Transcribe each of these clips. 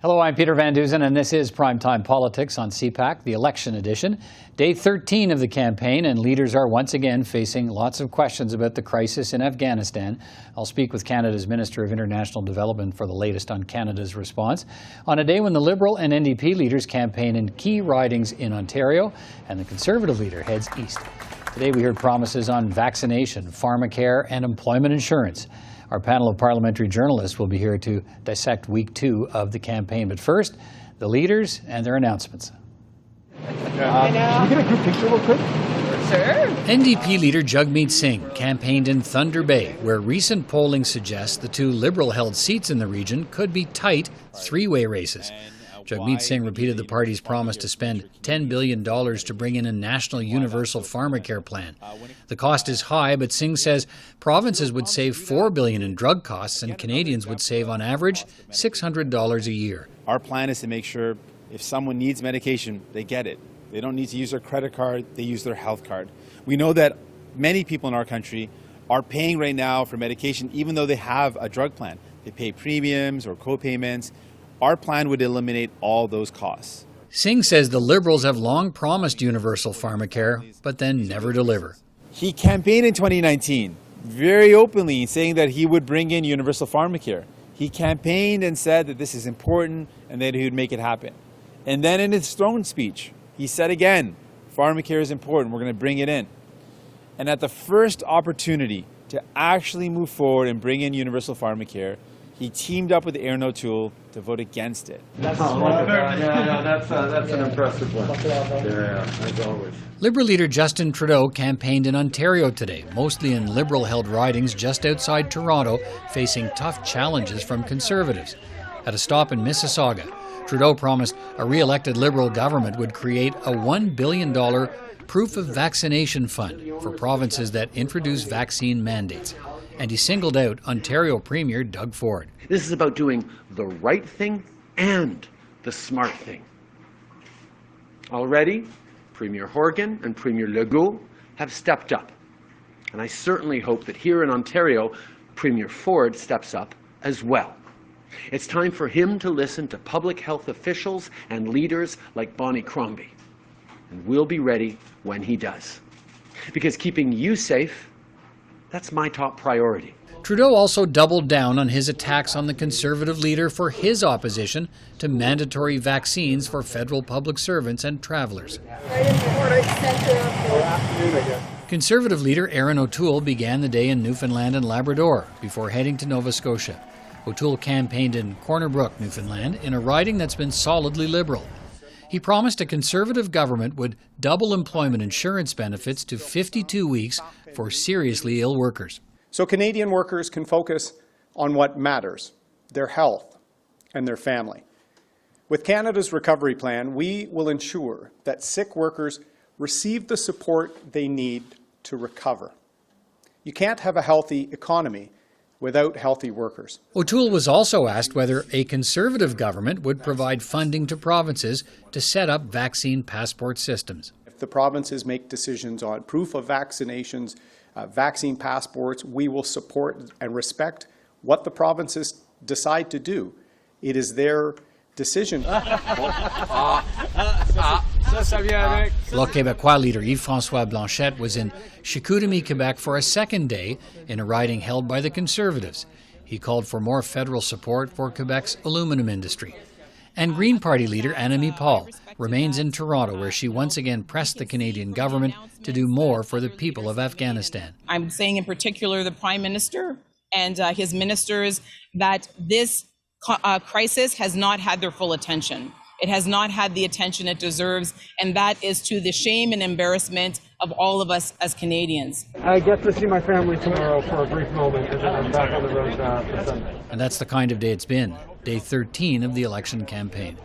Hello, I'm Peter Van Dusen, and this is Primetime Politics on CPAC, the election edition. Day 13 of the campaign, and leaders are once again facing lots of questions about the crisis in Afghanistan. I'll speak with Canada's Minister of International Development for the latest on Canada's response, on a day when the Liberal and NDP leaders campaign in key ridings in Ontario, and the Conservative leader heads east. Today we heard promises on vaccination, pharmacare, and employment insurance. Our panel of parliamentary journalists will be here to dissect week 2 of the campaign. But first, the leaders and their announcements. Can we get a group picture real quick? Sure. NDP leader Jagmeet Singh campaigned in Thunder Bay, where recent polling suggests the two Liberal-held seats in the region could be tight three-way races. Jagmeet Singh repeated the party's promise to spend $10 billion to bring in a national universal pharmacare plan. The cost is high, but Singh says provinces would save $4 billion in drug costs and Canadians would save on average $600 a year. Our plan is to make sure if someone needs medication, they get it. They don't need to use their credit card, they use their health card. We know that many people in our country are paying right now for medication even though they have a drug plan. They pay premiums or co-payments. Our plan would eliminate all those costs. Singh says the Liberals have long promised universal pharmacare, but then never deliver. He campaigned in 2019 very openly saying that he would bring in universal pharmacare. He campaigned and said that this is important and that he would make it happen. And then in his throne speech, he said again, pharmacare is important, we're going to bring it in. And at the first opportunity to actually move forward and bring in universal pharmacare, he teamed up with Erin O'Toole to vote against it. That's an impressive one. Yeah, as always. Liberal leader Justin Trudeau campaigned in Ontario today, mostly in Liberal-held ridings just outside Toronto, facing tough challenges from Conservatives. At a stop in Mississauga, Trudeau promised a re-elected Liberal government would create a $1 billion proof of vaccination fund for provinces that introduce vaccine mandates. And he singled out Ontario Premier Doug Ford. This is about doing the right thing and the smart thing. Already, Premier Horgan and Premier Legault have stepped up. And I certainly hope that here in Ontario, Premier Ford steps up as well. It's time for him to listen to public health officials and leaders like Bonnie Crombie. And we'll be ready when he does. Because keeping you safe, that's my top priority. Trudeau also doubled down on his attacks on the Conservative leader for his opposition to mandatory vaccines for federal public servants and travellers. Conservative leader Erin O'Toole began the day in Newfoundland and Labrador before heading to Nova Scotia. O'Toole campaigned in Corner Brook, Newfoundland, in a riding that's been solidly Liberal. He promised a Conservative government would double employment insurance benefits to 52 weeks for seriously ill workers. So Canadian workers can focus on what matters, their health and their family. With Canada's recovery plan, we will ensure that sick workers receive the support they need to recover. You can't have a healthy economy without healthy workers. O'Toole was also asked whether a Conservative government would provide funding to provinces to set up vaccine passport systems. If the provinces make decisions on proof of vaccinations, vaccine passports, we will support and respect what the provinces decide to do. It is their decision. Bloc Québécois leader Yves-François Blanchet was in Chicoutimi, Quebec for a second day in a riding held by the Conservatives. He called for more federal support for Quebec's aluminum industry. And Green Party leader Annamie Paul remains in Toronto, where she once again pressed the Canadian government to do more for the people of Afghanistan. I'm saying in particular the Prime Minister and his ministers that this crisis has not had their full attention. It has not had the attention it deserves, and that is to the shame and embarrassment of all of us as Canadians. I get to see my family tomorrow for a brief moment, and then I'm back on the road for Sunday. And that's the kind of day it's been, day 13 of the election campaign.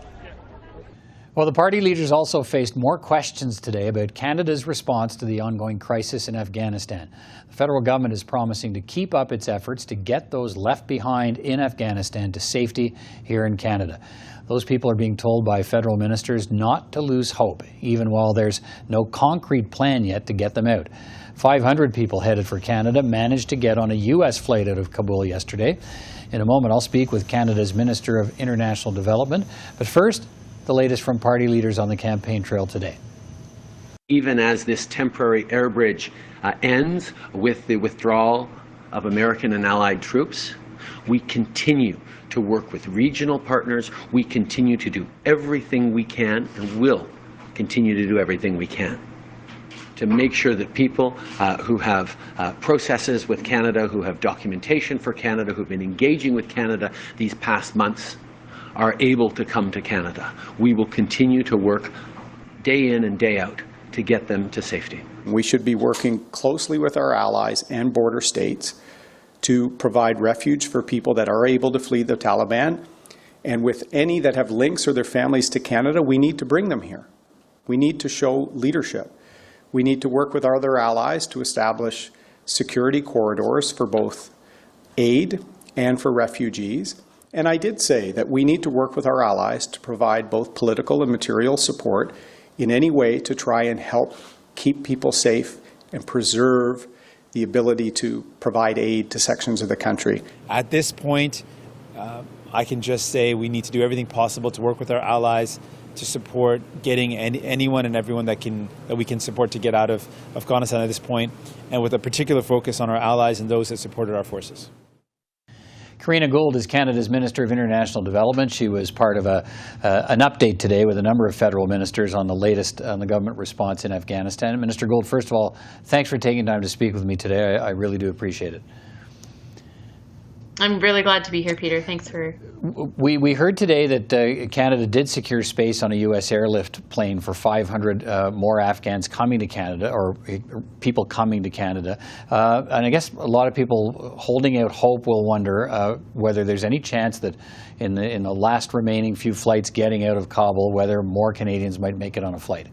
Well, the party leaders also faced more questions today about Canada's response to the ongoing crisis in Afghanistan. The federal government is promising to keep up its efforts to get those left behind in Afghanistan to safety here in Canada. Those people are being told by federal ministers not to lose hope, even while there's no concrete plan yet to get them out. 500 people headed for Canada managed to get on a U.S. flight out of Kabul yesterday. In a moment, I'll speak with Canada's Minister of International Development. But first, the latest from party leaders on the campaign trail today. Even as this temporary air bridge ends with the withdrawal of American and allied troops, we continue to work with regional partners. We continue to do everything we can and will continue to do everything we can to make sure that people who have processes with Canada, who have documentation for Canada, who've been engaging with Canada these past months, are able to come to Canada. We will continue to work day in and day out to get them to safety. We should be working closely with our allies and border states to provide refuge for people that are able to flee the Taliban. And with any that have links or their families to Canada, we need to bring them here. We need to show leadership. We need to work with our other allies to establish security corridors for both aid and for refugees. And I did say that we need to work with our allies to provide both political and material support in any way to try and help keep people safe and preserve the ability to provide aid to sections of the country. At this point, I can just say we need to do everything possible to work with our allies to support getting anyone and everyone that we can support to get out of Afghanistan at this point, and with a particular focus on our allies and those that supported our forces. Karina Gould is Canada's Minister of International Development. She was part of an update today with a number of federal ministers on the latest on the government response in Afghanistan. Minister Gould, first of all, thanks for taking time to speak with me today. I really do appreciate it. I'm really glad to be here, Peter. Thanks for... We heard today that Canada did secure space on a U.S. airlift plane for 500 more Afghans coming to Canada, or people coming to Canada. And I guess a lot of people holding out hope will wonder whether there's any chance that in the last remaining few flights getting out of Kabul, whether more Canadians might make it on a flight.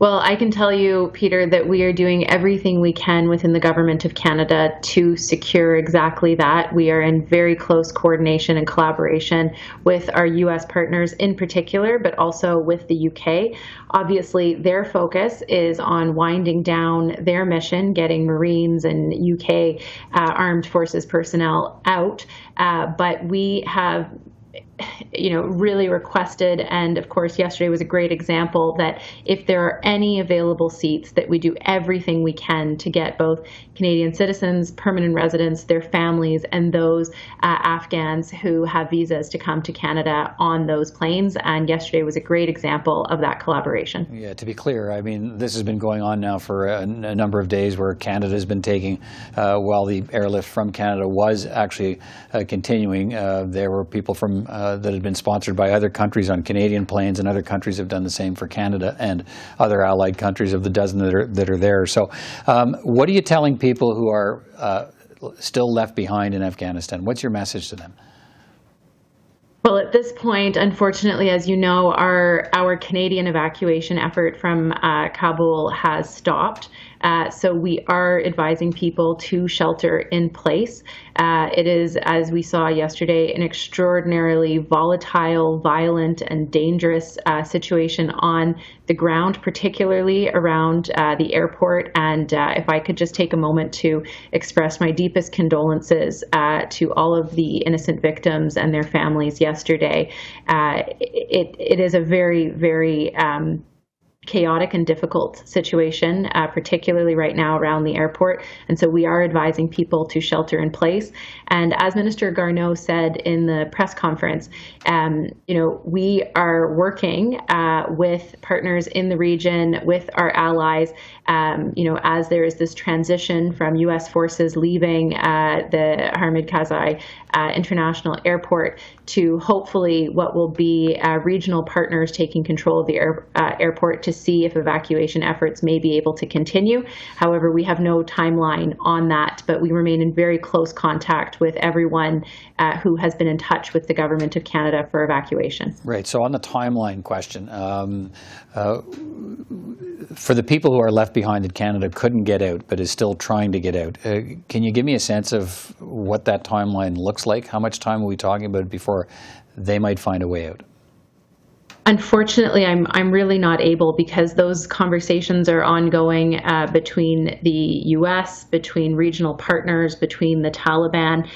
Well, I can tell you, Peter, that we are doing everything we can within the Government of Canada to secure exactly that. We are in very close coordination and collaboration with our U.S. partners in particular, but also with the UK. Obviously, their focus is on winding down their mission, getting Marines and UK armed forces personnel out. But we have really requested, and of course yesterday was a great example, that if there are any available seats, that we do everything we can to get both Canadian citizens, permanent residents, their families, and those Afghans who have visas to come to Canada on those planes. And yesterday was a great example of that collaboration. Yeah, to be clear, I mean, this has been going on now for a number of days where Canada has been taking, while the airlift from Canada was actually continuing, there were people from that had been sponsored by other countries on Canadian planes, and other countries have done the same for Canada and other allied countries of the dozen that are there. So what are you telling people who are still left behind in Afghanistan? What's your message to them? Well, at this point, unfortunately, as you know, our Canadian evacuation effort from Kabul has stopped. So we are advising people to shelter in place. It is, as we saw yesterday, an extraordinarily volatile, violent, and dangerous situation on the ground, particularly around the airport. And if I could just take a moment to express my deepest condolences to all of the innocent victims and their families yesterday. It is a very, very chaotic and difficult situation, particularly right now around the airport. And so we are advising people to shelter in place. And as Minister Garneau said in the press conference, we are working with partners in the region, with our allies, as there is this transition from U.S. forces leaving the Hamid Karzai International Airport to hopefully what will be regional partners taking control of the airport to see if evacuation efforts may be able to continue. However, we have no timeline on that, but we remain in very close contact with everyone who has been in touch with the Government of Canada for evacuation. Right. So on the timeline question, for the people who are left behind that Canada couldn't get out but is still trying to get out, can you give me a sense of what that timeline looks like? How much time are we talking about before they might find a way out? Unfortunately, I'm really not able, because those conversations are ongoing between the U.S., between regional partners, between the Taliban.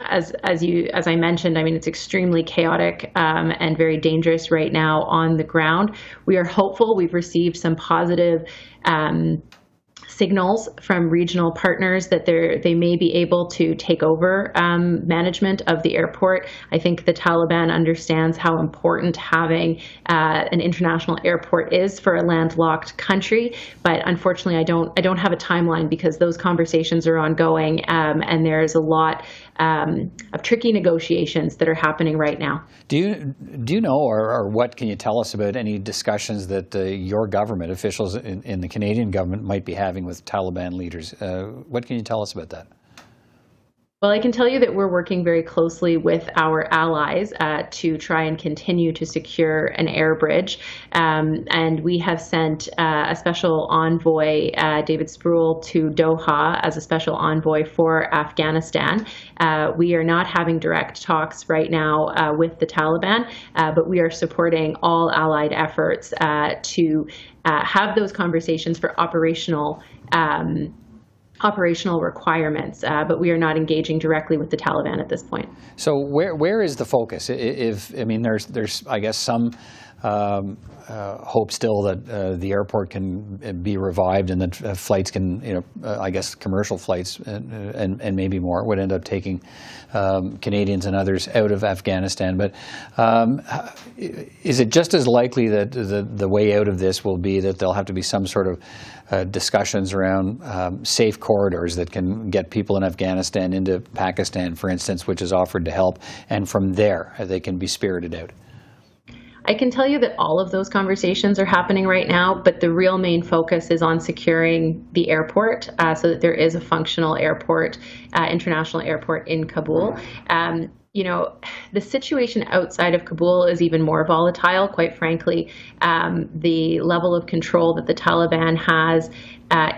As I mentioned, I mean, it's extremely chaotic and very dangerous right now on the ground. We are hopeful. We've received some positive signals from regional partners that they may be able to take over management of the airport. I think the Taliban understands how important having an international airport is for a landlocked country. But unfortunately, I don't have a timeline, because those conversations are ongoing, and there's a lot of tricky negotiations that are happening right now. Do you know, or what can you tell us about any discussions that your government officials in the Canadian government might be having with Taliban leaders? What can you tell us about that? Well, I can tell you that we're working very closely with our allies to try and continue to secure an air bridge. And we have sent a special envoy, David Spruill, to Doha as a special envoy for Afghanistan. We are not having direct talks right now with the Taliban, but we are supporting all allied efforts to have those conversations for operational requirements, but we are not engaging directly with the Taliban at this point. So where is the focus? I mean, there's I guess some hope still that the airport can be revived, and that flights can, I guess commercial flights and maybe more would end up taking Canadians and others out of Afghanistan. But is it just as likely that the way out of this will be that there'll have to be some sort of discussions around safe corridors that can get people in Afghanistan into Pakistan, for instance, which is offered to help, and from there they can be spirited out? I can tell you that all of those conversations are happening right now, but the real main focus is on securing the airport so that there is a functional airport, international airport in Kabul. The situation outside of Kabul is even more volatile, quite frankly. The level of control that the Taliban has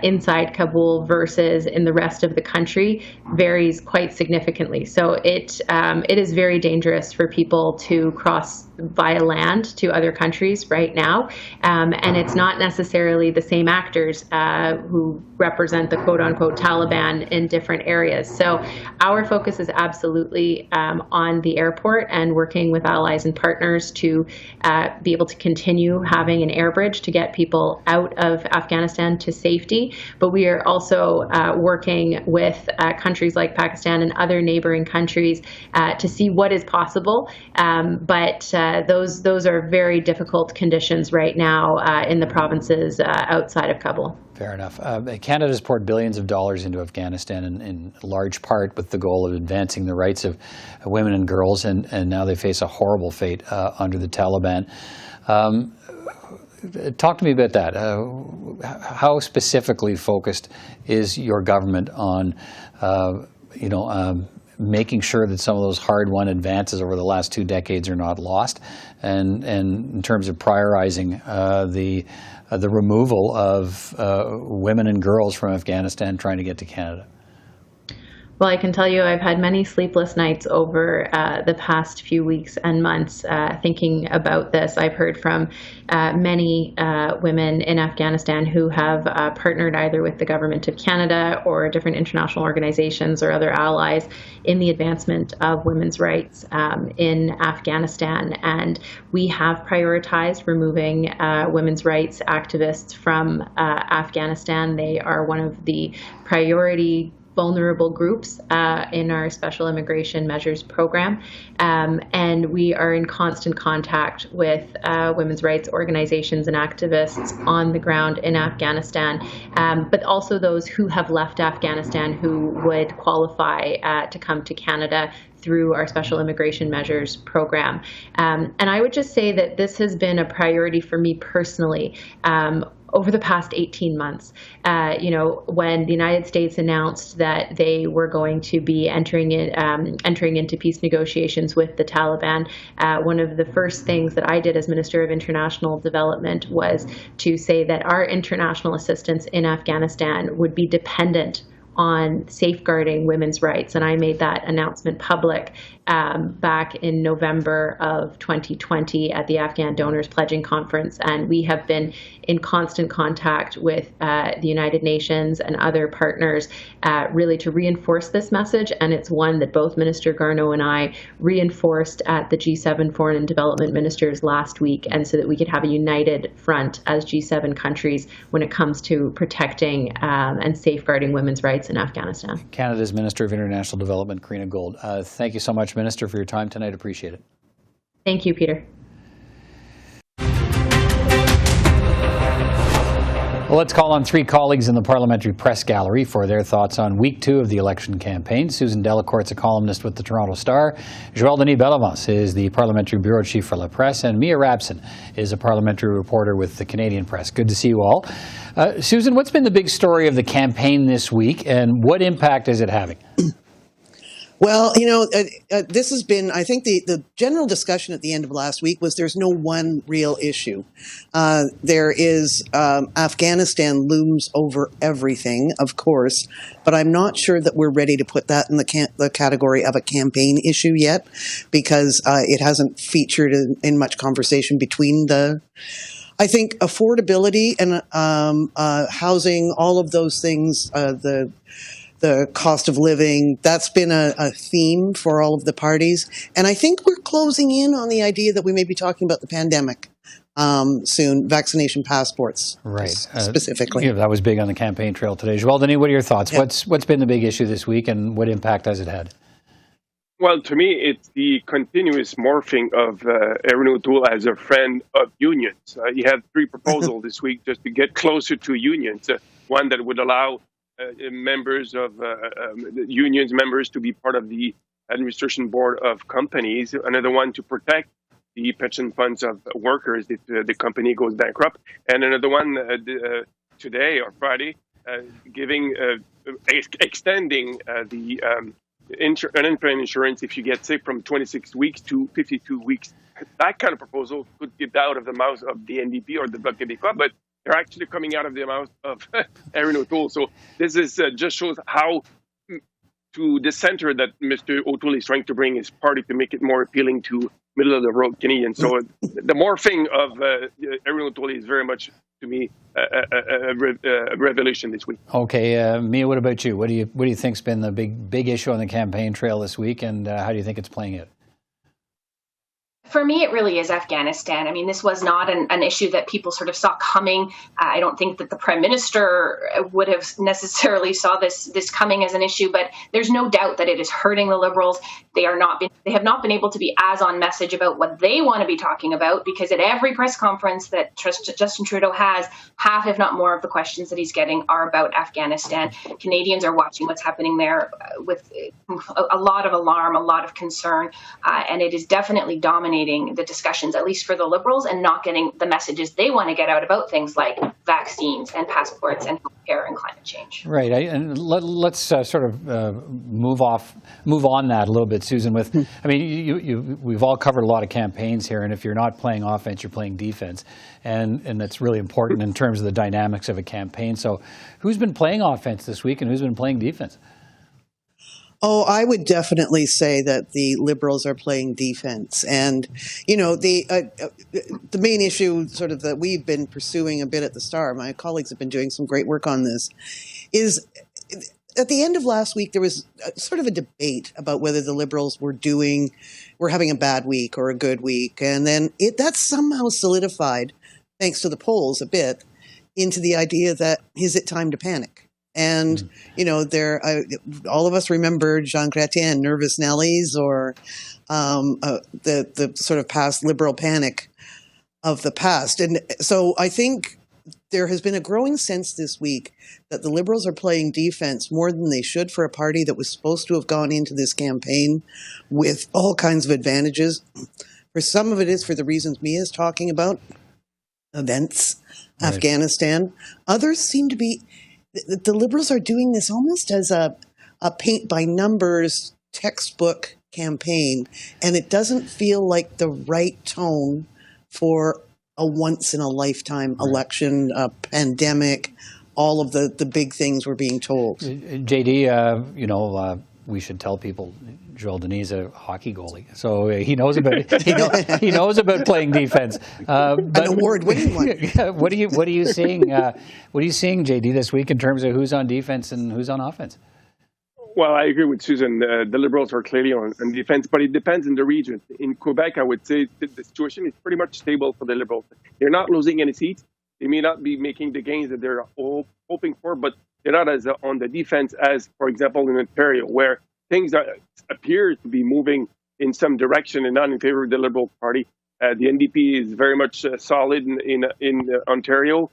inside Kabul versus in the rest of the country varies quite significantly. So it is very dangerous for people to cross via land to other countries right now. And it's not necessarily the same actors who represent the quote-unquote Taliban in different areas. So our focus is absolutely on the airport and working with allies and partners to be able to continue having an air bridge to get people out of Afghanistan to safety. But we are also working with countries like Pakistan and other neighboring countries to see what is possible. But those are very difficult conditions right now in the provinces outside of Kabul. Fair enough. Canada's poured billions of dollars into Afghanistan in large part with the goal of advancing the rights of women and girls, and now they face a horrible fate under the Taliban. Talk to me about that. How specifically focused is your government on, making sure that some of those hard-won advances over the last 2 decades are not lost, and in terms of prioritizing the removal of women and girls from Afghanistan trying to get to Canada? Well, I can tell you I've had many sleepless nights over the past few weeks and months thinking about this. I've heard from many women in Afghanistan who have partnered either with the government of Canada or different international organizations or other allies in the advancement of women's rights in Afghanistan. And we have prioritized removing women's rights activists from Afghanistan. They are one of the priority vulnerable groups in our Special Immigration Measures Program. And we are in constant contact with women's rights organizations and activists on the ground in Afghanistan, but also those who have left Afghanistan who would qualify to come to Canada through our Special Immigration Measures Program. And I would just say that this has been a priority for me personally over the past 18 months. When the United States announced that they were going to be entering into peace negotiations with the Taliban, one of the first things that I did as Minister of International Development was to say that our international assistance in Afghanistan would be dependent on safeguarding women's rights. And I made that announcement public back in November of 2020 at the Afghan Donors Pledging Conference. And we have been in constant contact with the United Nations and other partners really to reinforce this message. And it's one that both Minister Garneau and I reinforced at the G7 Foreign and Development Ministers last week, and so that we could have a united front as G7 countries when it comes to protecting and safeguarding women's rights in Afghanistan. Canada's Minister of International Development, Karina Gould. Thank you so much, Minister, for your time tonight. Appreciate it. Thank you, Peter. Well, let's call on three colleagues in the Parliamentary Press Gallery for their thoughts on week 2 of the election campaign. Susan Delacourt's a columnist with the Toronto Star. Joël-Denis Bellavance is the Parliamentary Bureau Chief for La Presse. And Mia Rabson is a parliamentary reporter with the Canadian Press. Good to see you all. Susan, what's been the big story of the campaign this week, and what impact is it having? Well, this has been, I think the general discussion at the end of last week was there's no one real issue. There is Afghanistan looms over everything, of course, but I'm not sure that we're ready to put that in the category of a campaign issue yet, because it hasn't featured in much conversation between I think affordability and housing, all of those things, the cost of living, that's been a theme for all of the parties. And I think we're closing in on the idea that we may be talking about the pandemic soon, vaccination passports, right? Specifically. Yeah, that was big on the campaign trail today. Joël-Denis, what are your thoughts? Yeah. What's been the big issue this week, and what impact has it had? Well, to me, it's the continuous morphing of Erin O'Toole as a friend of unions. He had 3 proposals this week just to get closer to unions. One that would allow members of unions members to be part of the administration board of companies. Another one to protect the pension funds of workers if the company goes bankrupt. And another one today or Friday, extending the unemployment insurance if you get sick from 26 weeks to 52 weeks. That kind of proposal could get out of the mouth of the NDP or the Bloc Québécois, but they're actually coming out of the mouth of Erin O'Toole. So this is just shows how to the center that Mr. O'Toole is trying to bring his party to make it more appealing to middle-of-the-road Canadians. So the morphing of Erin O'Toole is very much, to me, a revelation this week. Okay, Mia, what about you? What do you think's been the big issue on the campaign trail this week, and how do you think it's playing out? For me, it really is Afghanistan. I mean, this was not an issue that people sort of saw coming. I don't think that the Prime Minister would have necessarily saw this coming as an issue, but there's no doubt that it is hurting the Liberals. They have not been able to be as on message about what they want to be talking about, because at every press conference that Justin Trudeau has, half, if not more, of the questions that he's getting are about Afghanistan. Canadians are watching what's happening there with a lot of alarm, a lot of concern, and it is definitely dominating the discussions, at least for the Liberals, and not getting the messages they want to get out about things like vaccines and passports and healthcare and climate change. Right, and let's sort of move on that a little bit, Susan. I mean, we've all covered a lot of campaigns here, and if you're not playing offense, you're playing defense, and that's really important in terms of the dynamics of a campaign. So, who's been playing offense this week, and who's been playing defense? Oh, I would definitely say that the Liberals are playing defense. And, the main issue sort of that we've been pursuing a bit at the Star, my colleagues have been doing some great work on this, is at the end of last week, there was sort of a debate about whether the Liberals were having a bad week or a good week. And then that's somehow solidified, thanks to the polls a bit, into the idea that, is it time to panic? And, all of us remember Jean Chrétien, Nervous Nellies, or the sort of past Liberal panic of the past. And so I think there has been a growing sense this week that the Liberals are playing defense more than they should for a party that was supposed to have gone into this campaign with all kinds of advantages. For some of it is for the reasons Mia is talking about, events, right. Afghanistan. Others seem to be... The Liberals are doing this almost as a paint-by-numbers textbook campaign, and it doesn't feel like the right tone for a once-in-a-lifetime election, a pandemic, all of the big things we're being told. JD, we should tell people Joël-Denis is a hockey goalie, so he knows about he knows about playing defense. An award-winning one. What are you seeing? What are you seeing, JD, this week in terms of who's on defense and who's on offense? Well, I agree with Susan. The Liberals are clearly on defense, but it depends in the region. In Quebec, I would say the situation is pretty much stable for the Liberals. They're not losing any seats. They may not be making the gains that they're hoping for, but they're not as on the defense as, for example, in Ontario, where things appear to be moving in some direction and not in favor of the Liberal Party. The NDP is very much solid in Ontario,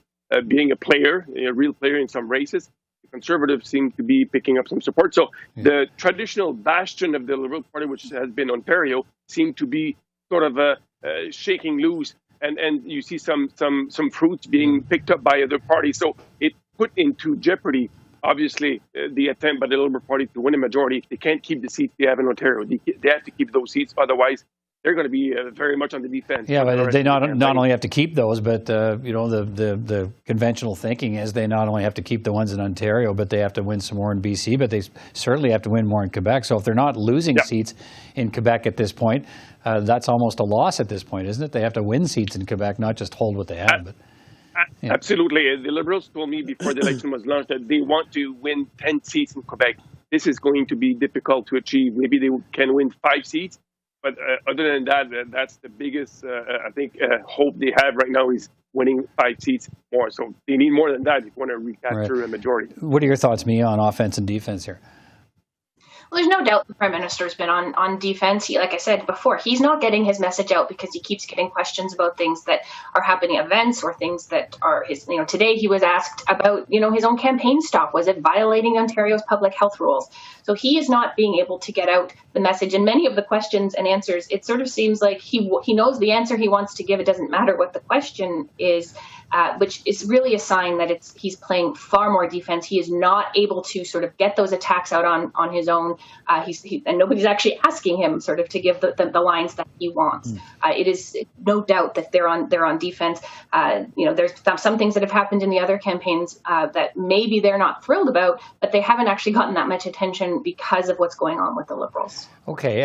being a real player in some races. Conservatives seem to be picking up some support. So the traditional bastion of the Liberal Party, which has been Ontario, seem to be sort of shaking loose, and you see some fruits being picked up by other parties. So it put into jeopardy, obviously, the attempt by the Liberal Party to win a majority. If they can't keep the seats they have in Ontario, they have to keep those seats. Otherwise, they're going to be very much on the defense. Yeah, but they not only have to keep those, but the conventional thinking is they not only have to keep the ones in Ontario, but they have to win some more in BC, but they certainly have to win more in Quebec. So if they're not losing seats in Quebec at this point, that's almost a loss at this point, isn't it? They have to win seats in Quebec, not just hold what they have. But absolutely. The Liberals told me before the election was launched that they want to win 10 seats in Quebec. This is going to be difficult to achieve. Maybe they can win 5 seats. But other than that, that's the biggest, I think, hope they have right now is winning 5 seats more. So they need more than that if you want to recapture a majority. What are your thoughts, Mia, on offense and defense here? Well, there's no doubt the Prime Minister's been on defense. Like I said before, he's not getting his message out because he keeps getting questions about things that are happening at events or things that are his, today he was asked about, his own campaign stop. Was it violating Ontario's public health rules? So he is not being able to get out the message. And many of the questions and answers, it sort of seems like he knows the answer he wants to give. It doesn't matter what the question is, which is really a sign that he's playing far more defense. He is not able to sort of get those attacks out on his own. And nobody's actually asking him sort of to give the lines that he wants. It is no doubt that they're on defense. There's some things that have happened in the other campaigns that maybe they're not thrilled about, but they haven't actually gotten that much attention because of what's going on with the Liberals. Okay.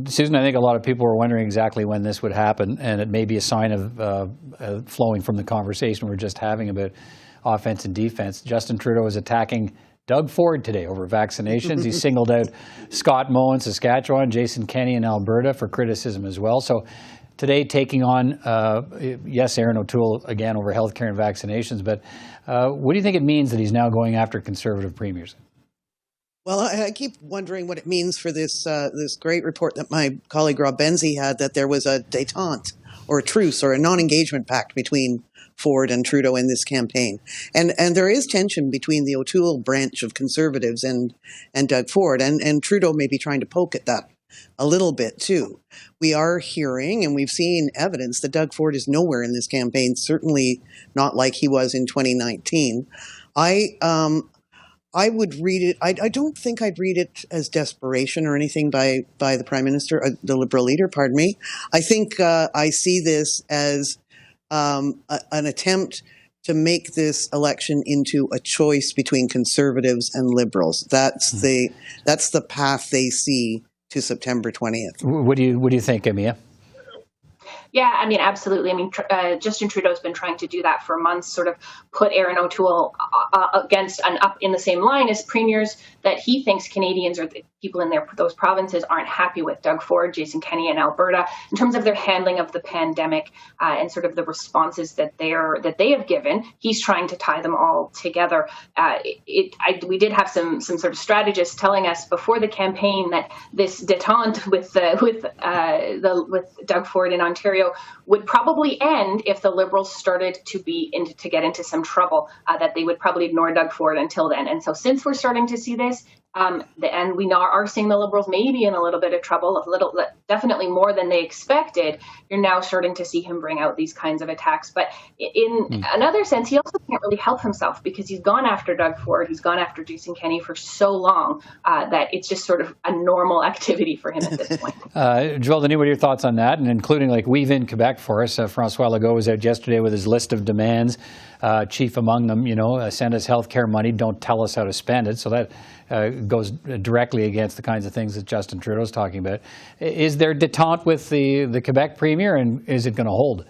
Susan, I think a lot of people were wondering exactly when this would happen, and it may be a sign of flowing from the conversation we're just having about offense and defense. Justin Trudeau is attacking Doug Ford today over vaccinations. He singled out Scott Moe in Saskatchewan, Jason Kenney in Alberta for criticism as well. So today taking on, Aaron O'Toole again over healthcare and vaccinations. But what do you think it means that he's now going after Conservative premiers? Well, I keep wondering what it means for this great report that my colleague Rob Benzie had, that there was a détente or a truce or a non-engagement pact between Ford and Trudeau in this campaign. And there is tension between the O'Toole branch of Conservatives and Doug Ford, and Trudeau may be trying to poke at that a little bit too. We are hearing, and we've seen evidence that Doug Ford is nowhere in this campaign, certainly not like he was in 2019. I would read it. I don't think I'd read it as desperation or anything by the Prime Minister, the Liberal leader, pardon me. I think I see this as an attempt to make this election into a choice between Conservatives and Liberals. That's the path they see to September 20th. What do you think, Mia? Yeah, I mean, absolutely. I mean, Justin Trudeau's been trying to do that for months, sort of put Aaron O'Toole against and up in the same line as premiers that he thinks Canadians or the people in those provinces aren't happy with. Doug Ford, Jason Kenney in Alberta, in terms of their handling of the pandemic and sort of the responses that they have given. He's trying to tie them all together. We did have some sort of strategists telling us before the campaign that this détente with Doug Ford in Ontario would probably end if the Liberals started to get into some trouble, that they would probably ignore Doug Ford until then. And so since we're starting to see this, and we are seeing the Liberals maybe in a little bit of trouble, definitely more than they expected, you're now starting to see him bring out these kinds of attacks. But in another sense, he also can't really help himself because he's gone after Doug Ford, he's gone after Jason Kenney for so long that it's just sort of a normal activity for him at this point. Joël-Denis, what are your thoughts on that? And including like We've in Quebec for us, François Legault was out yesterday with his list of demands. Chief among them, send us healthcare money, don't tell us how to spend it. So that goes directly against the kinds of things that Justin Trudeau's talking about. Is there détente with the Quebec Premier, and is it going to hold?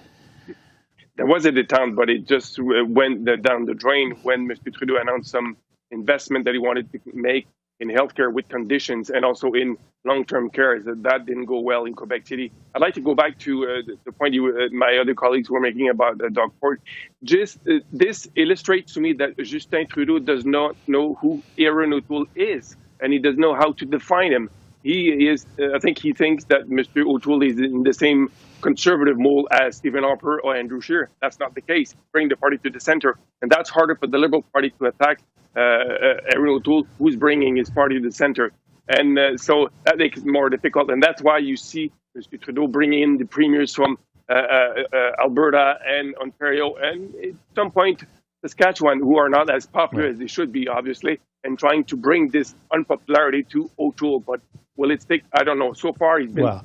There was a détente, but it just went down the drain when Mr. Trudeau announced some investment that he wanted to make in healthcare with conditions and also in long-term care. That didn't go well in Quebec City. I'd like to go back to the point my other colleagues were making about Delacourt. Just this illustrates to me that Justin Trudeau does not know who Aaron O'Toole is, and he doesn't know how to define him. I think he thinks that Mr. O'Toole is in the same conservative mold as Stephen Harper or Andrew Scheer. That's not the case. Bring the party to the center. And that's harder for the Liberal Party to attack Aaron O'Toole, who's bringing his party to the center. And so that makes it more difficult. And that's why you see Mr. Trudeau bringing in the premiers from Alberta and Ontario, and at some point Saskatchewan, who are not as popular as they should be, obviously, and trying to bring this unpopularity to O'Toole. But will it stick? I don't know. So far, he's been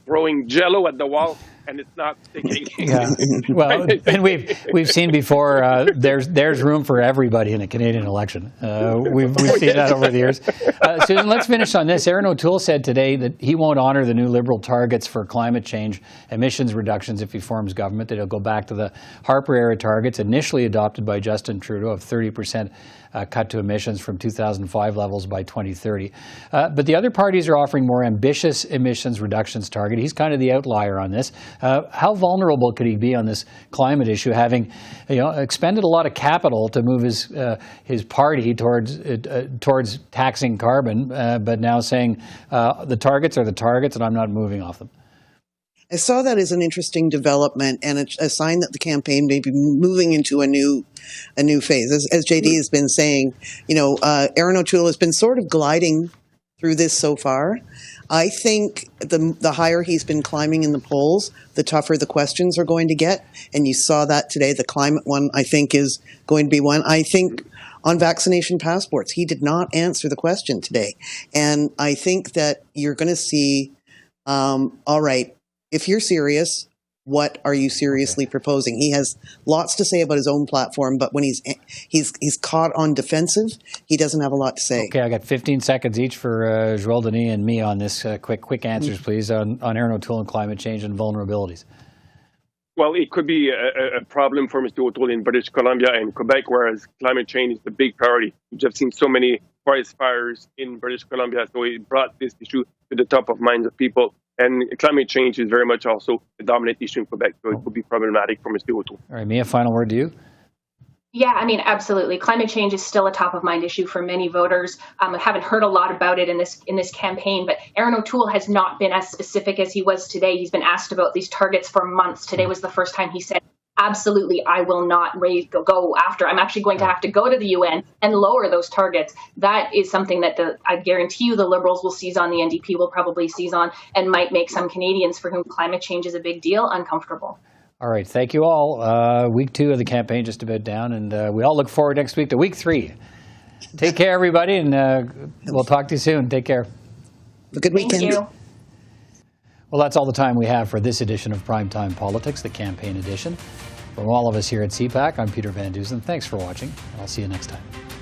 throwing Jell-O at the wall, and it's not sticking. Yeah. Well, and we've seen before. There's room for everybody in a Canadian election. We've seen that over the years. Susan, let's finish on this. Aaron O'Toole said today that he won't honor the new Liberal targets for climate change emissions reductions if he forms government. That he'll go back to the Harper-era targets initially adopted by Justin Trudeau of 30% cut to emissions from 2005 levels by 2030. But the other parties are offering more ambitious emissions reductions target. He's kind of the outlier on this. How vulnerable could he be on this climate issue, having expended a lot of capital to move his party towards taxing carbon, but now saying the targets are the targets and I'm not moving off them? I saw that as an interesting development and a sign that the campaign may be moving into a new phase. As JD has been saying, Aaron O'Toole has been sort of gliding through this so far. I think the higher he's been climbing in the polls, the tougher the questions are going to get. And you saw that today. The climate one, I think, is going to be one. I think on vaccination passports, he did not answer the question today. And I think that you're going to see, all right, if you're serious, what are you seriously proposing? He has lots to say about his own platform, but when he's caught on defensive, he doesn't have a lot to say. Okay, I got 15 seconds each for Joël-Denis and Mia on this. Quick answers, please, on Aaron O'Toole and climate change and vulnerabilities. Well, it could be a problem for Mr. O'Toole in British Columbia and Quebec, whereas climate change is the big priority. We've just seen so many forest fires in British Columbia, so it brought this issue to the top of minds of people. And climate change is very much also the dominant issue in Quebec, so it could be problematic for Mr. O'Toole. All right, Mia, final word to you. Yeah, I mean, absolutely. Climate change is still a top of mind issue for many voters. I haven't heard a lot about it in this campaign, but Aaron O'Toole has not been as specific as he was today. He's been asked about these targets for months. Today was the first time he said, absolutely, I will not go after. I'm actually going to have to go to the UN and lower those targets. That is something that I guarantee you the Liberals will seize on, the NDP will probably seize on, and might make some Canadians for whom climate change is a big deal uncomfortable. All right, thank you all. Week 2 of the campaign just about down, and we all look forward next week to week 3. Take care, everybody, and we'll talk to you soon. Take care. Have a good weekend. Thank you. Well, that's all the time we have for this edition of Primetime Politics, the campaign edition. From all of us here at CPAC, I'm Peter Van Dusen. Thanks for watching. I'll see you next time.